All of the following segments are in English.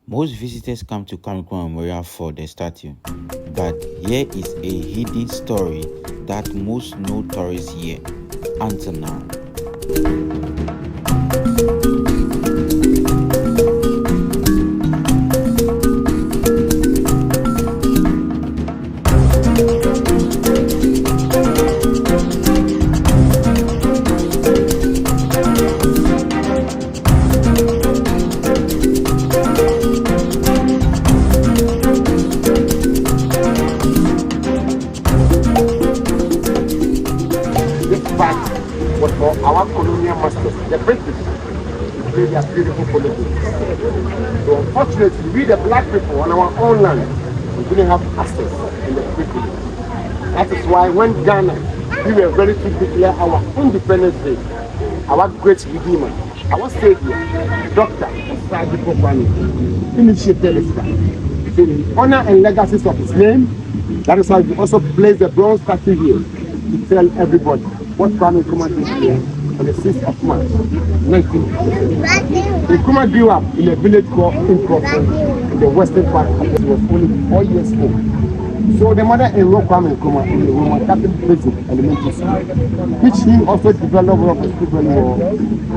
Most visitors come to Kwame Nkrumah Memorial for the statue, but here is a hidden story that most no tourists hear until now. Was for our colonial masters, the British, to play their beautiful politics. So unfortunately, we the black people on our own land, we didn't have access in the privilege. That is why when Ghana, we were ready to declare our Independence Day, our great redeemer, our savior, Dr. Kwame initiated this time. So in honor and legacies of his name, that is why we also place the bronze statue here to tell everybody what Kwame Nkrumah did here on the 6th of March, 1957. Nkrumah grew up in a village called Incrossing in the western part of it. He was only 4 years old. So the mother enrolled Kwame Nkrumah in the Roman Catholic Basic Elementary School, which he also developed one of his children well.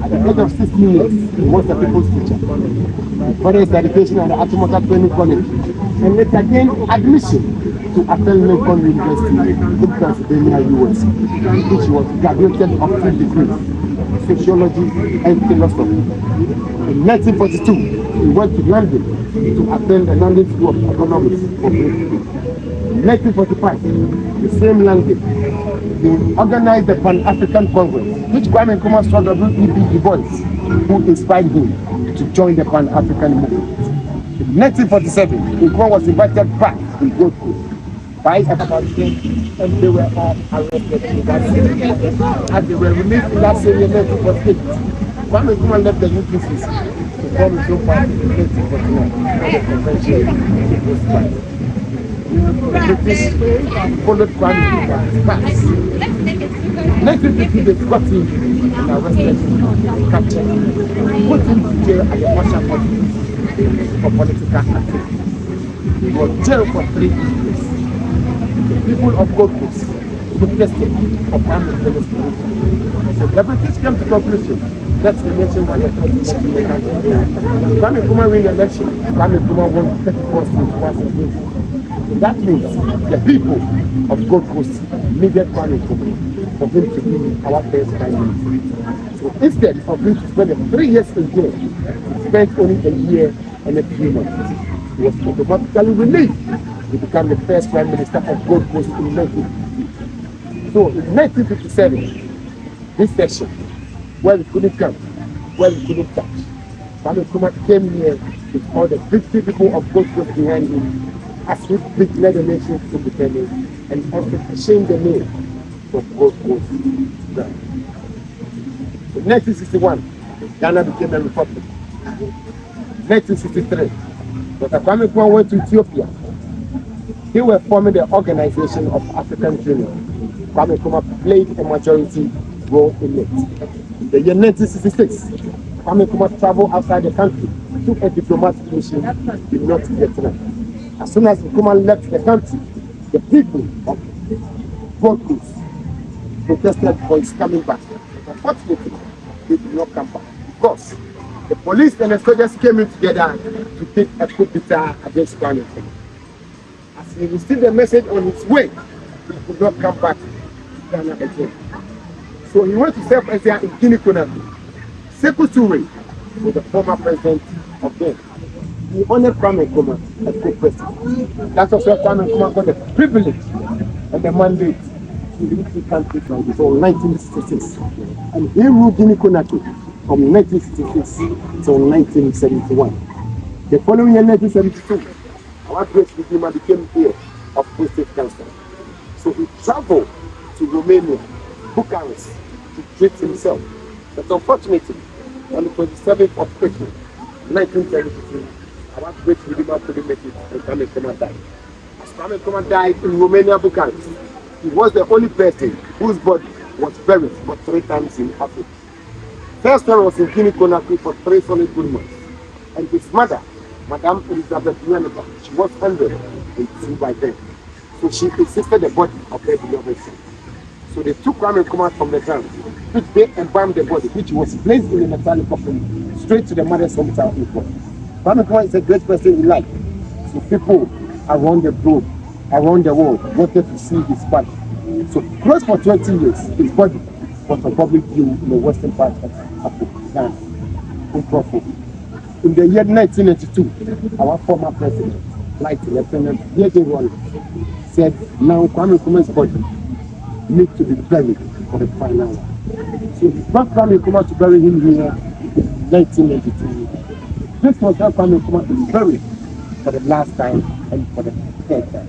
At the age of 16 years, he was a people's teacher. Further his education at the Achimota Training College, and later gained admission to attend Lincoln University in Pennsylvania, US, which was graduated of 2 degrees, sociology and philosophy. In 1942, he went to London to attend the London School of Economics for Britain. In 1945, the same London, they organized the Pan-African Congress, which Kwame Nkrumah saw W.E.B. Du Bois, who inspired him to join the Pan-African movement. In 1947, Nkrumah was invited back to Gold Coast by a American, and they were all arrested in that city. As they were released in that city in 1948, Kwame Nkrumah left the UPCC to form his own party in 1949 at the convention of the People's Party. The British followed Kwame Nkrumah's path. 1950, they got him and arrested him, captured him, put him to jail at the Marshall Hospital for political activity. He was jailed for 3 years. The people of Gold Coast protested for Kwame Nkrumah's politics. So the British came to conclusion that the nation was a Kwame Nkrumah win the election. Kwame Nkrumah won 34 seats once again. So that means the people of Gold Coast needed Kwame Nkrumah for him to be our first prime minister. So instead of him to spend 3 years in jail, he spent only a year and 3 months. He was automatically released to become the first prime minister of Gold Coast in 1950. So in 1957, this session, where we couldn't come, where we couldn't touch, Kwame Nkrumah came here with all the 50 people of Gold Coast behind him as we declared the nation's independence and also changed the name of Gold Coast to Ghana. In 1961, Ghana became a republic. 1963, Dr. Kwame Nkrumah went to Ethiopia. They were forming the Organization of African Union. Kwame Nkrumah played a majority role in it. In the year 1966, Kwame Nkrumah traveled outside the country to a diplomatic mission in North Vietnam. As soon as Nkrumah left the country, the people of Gold Coast protested for his coming back. Unfortunately, he did not come back because the police and the soldiers came in together to take a coup d'etat against Kwame Nkrumah. As he received the message on his way, he could not come back to Ghana again. So he went to serve as in Guinea-Conakry. Sekou Touré was the former president of Ghana. He honored Kwame Nkrumah as co-president. That's also Kwame Nkrumah got the privilege and the mandate to lead the country from 1966. And he ruled Guinea-Conakry from 1966 till 1971. The following year, 1972, our great redeemer became peer of State Council. So he traveled to Romania, Bucharest, to treat himself. But unfortunately, on the 27th of April, 1973, our great redeemer couldn't make it and Kwame Nkrumah died. As Kwame Nkrumah died in Romania, Bucharest, he was the only person whose body was buried for 3 times in Africa. First one was in Guinea-Conakry for 3 solid good months. And his mother Madame Elizabeth Nyaneka. She was 102 by then. So she insisted the body of her beloved son. So they took Kwame Nkrumah from the ground, which they embalmed the body, which was placed in a metallic coffin straight to the mother's hometown in Kwame. Kwame Nkrumah is a great person in life. So people around the globe, around the world, wanted to see his body. So close for 20 years, his body was for public view in the western part of Africa, Ghana, in Crawford. In the year 1992, our former president, Flight Lieutenant J.J. Rawlings, said, now Kwame Nkrumah's body needs to be buried for the final one. So he brought Kwame Nkrumah to bury him here in 1992. This was how Kwame Nkrumah is buried for the last time and for the third time.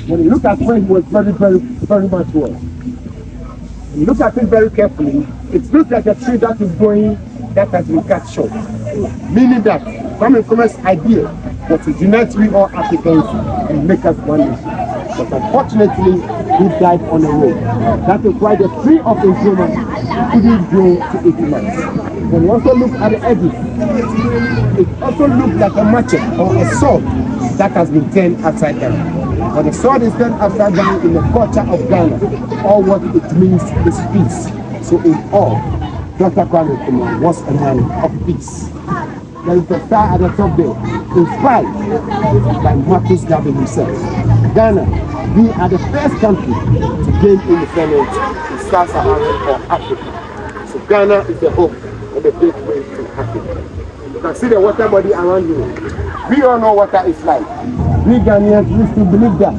When you look at where he was very much well, when you look at it very carefully, it looks like a tree that is growing that has been cut short. Meaning that Kwame Nkrumah's idea was to unite we all Africans and make us one nation. But unfortunately, he died on the road. That is why the tree of Nkrumah couldn't grow to 80 months. When you also look at the edges, it also looks like a machete or a sword that has been turned upside down. When the sword is turned upside down in the culture of Ghana, all what it means is peace. So in all, Dr. Kwame Nkrumah was a man of peace. There is a star at the top there, inspired by Marcus Garvey himself. Ghana, we are the first country to gain independence in Sub-Saharan or Africa. So Ghana is the hope and the gateway to Africa. You can see the water body around you. We all know what that is like. We Ghanaians used to believe that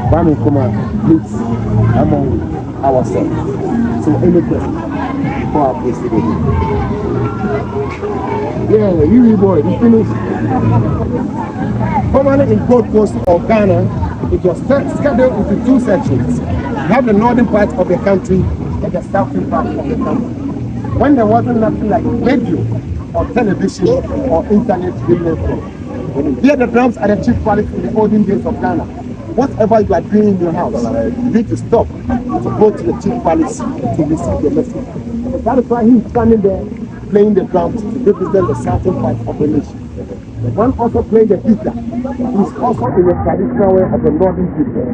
Kwame Nkrumah lives among ourselves. So any question for our president? Yeah, you boy, you finished. Formerly in Gold Coast or Ghana, it was scheduled into two sections. You have the northern part of the country and the southern part of the country. When there wasn't nothing like radio or television or internet radio, when you hear the drums at the chief palace in the olden days of Ghana, whatever you are doing in your house, you need to stop to go to the chief palace to receive the message. That is why he's standing there playing the drums to represent the southern part of the nation. The one also playing the guitar, he's also in the traditional way of the northern people.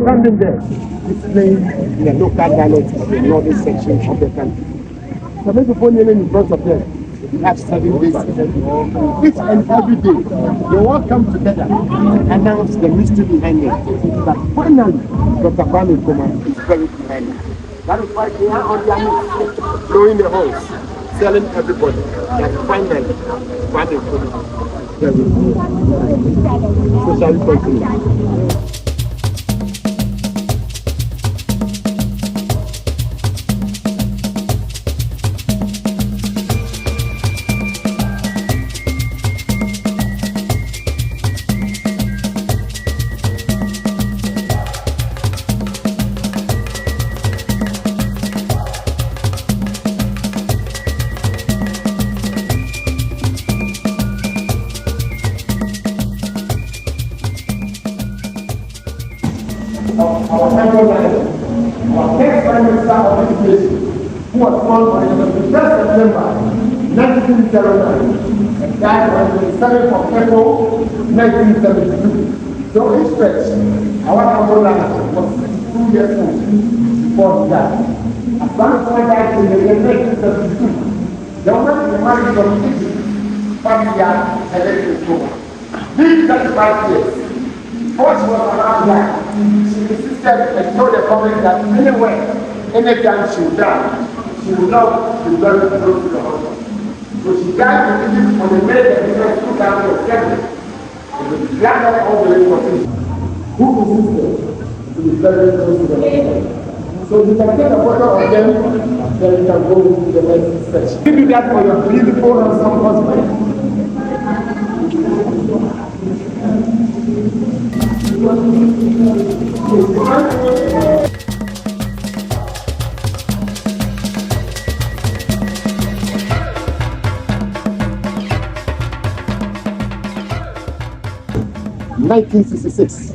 Standing there, he's playing in the local dialect of the northern section of the country. So many people kneeling in front of them. We have 7 days. Each and every day, they all come together and announce the mystery behind it. But finally, Dr. Kwame Nkrumah is buried behind it. That is why they are on their knees, blowing the horns, telling everybody that finally Kwame Nkrumah is buried behind it. So shall we continue? 1909 and died on the 7th of April 1972. So in stretch, our Cameroon was 62 years old before he died. As Kwame Nkrumah died in the year 1972, the woman married from Egypt, 5 years elected Nkrumah. These 35 years, before she was around life, she insisted and told the public that anywhere, anytime she would die, she would not be very close to the husband. So she died in Egypt on the May 2007. And the grand all the way from who insisted to be very close to the husband. So you can take a photo of them, then you can go to the next section. You do that for your beautiful handsome husband. 1966,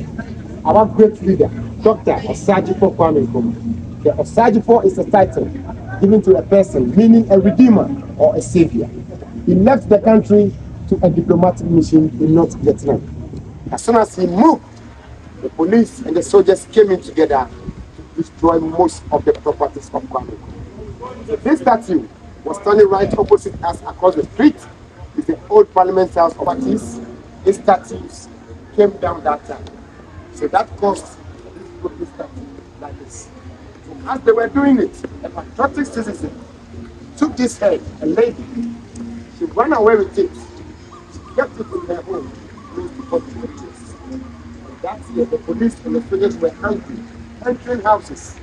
our great leader, Dr. Osagyefo Kwame Nkrumah. The Osagyefo is a title given to a person, meaning a redeemer or a savior. He left the country to to a diplomatic mission in North Vietnam. As soon as he moved, the police and the soldiers came in together to destroy most of the properties of Kwame. So this statue was standing right opposite us across the street. It's the old Parliament House properties. These statues came down that time. So that caused this statue like this. So as they were doing it, a patriotic citizen took this head, a lady. She ran away with it. She kept it in her home close to 40 years. And that year, the police and the soldiers were angry, entering houses.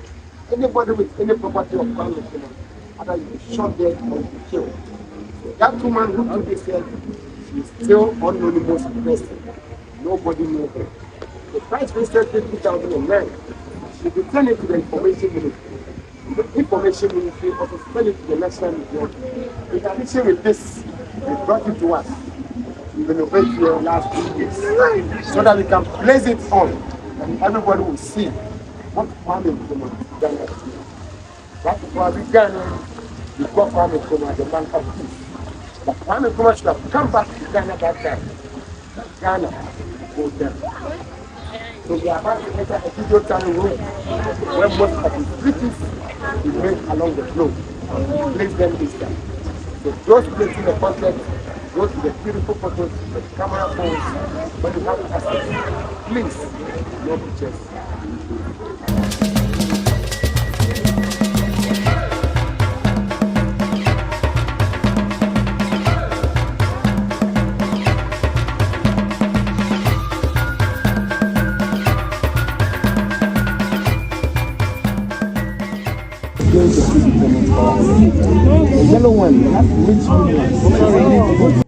Anybody with any property of Kwame Nkrumah, either you be shot dead or you be killed. So that woman who took this head, she is still unknown in most person. Nobody knows her. The Vice President in 2009, she returned it to the Information Ministry. The Information Ministry also sent it to the National Museum. In addition with this, they brought it to us. We renovated here last 2 years so that we can place it on and everybody will see what Kwame Nkrumah has done. That is why we Ghana, we call Kwame Nkrumah the man of peace. But Kwame Nkrumah should have come back to Ghana that time. Ghana goes down. So we are about to enter a video tunnel room where most of the treaties is made along the globe. We place them this time. So those placing the content, go to the beautiful photos, the camera phones, when you have access. Please, no pictures. The yellow one has rich minerals.